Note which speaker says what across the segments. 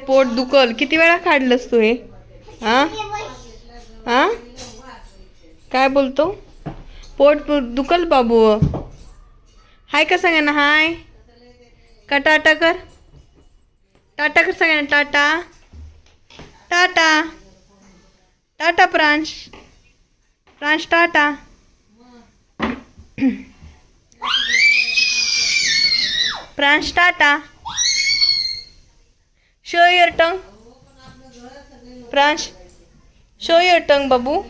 Speaker 1: पोट दुखल. किती वेळा काढलंस तू हे? हा हा काय बोलतो? पोट दुखल बाबू. हाय का सगळ्यांना? हाय का टाटा कर. टाटा कर सगळ्यांना. Tata tata tata Pransh. Pransh tata. Pransh tata. Show your tongue. Pransh show your tongue बाबू.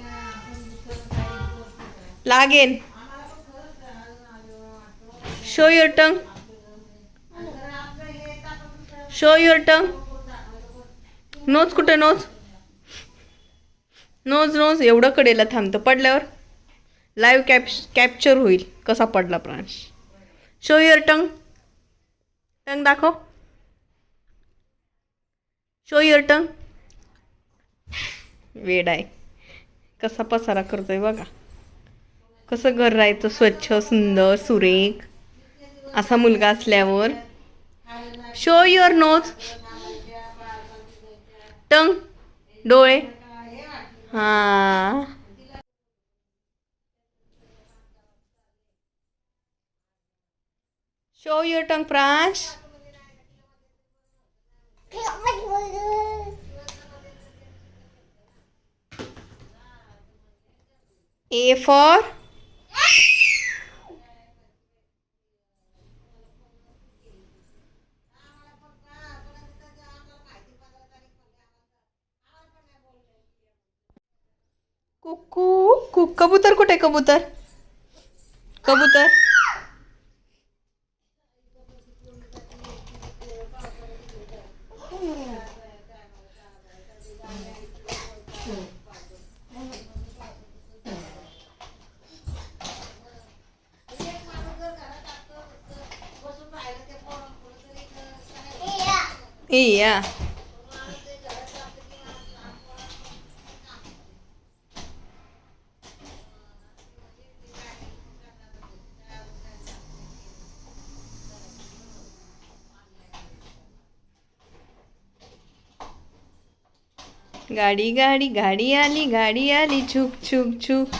Speaker 1: लागेल. Show your tongue. Show your tongue. Nose कुठे? नोज नोज नोज एवढं कडेला थांबतं. पडल्यावर लाईव्ह कॅप्चर होईल कसा पडला प्रांश. शो युअर टंग. टंग दाखव. शो युअर टंग. वेड आहे. कसा पसारा करतोय बघा. कसं घर राहायचं स्वच्छ सुंदर सुरेख असा मुलगा असल्यावर. Show your knows. टंग डोळे. हा show your tongue Pransh. A for कुकू. कबूतर कुठे? कबूतर कबूतर. या गाडी गाडी गाडी आली. गाडी आली छुक छुक छुक.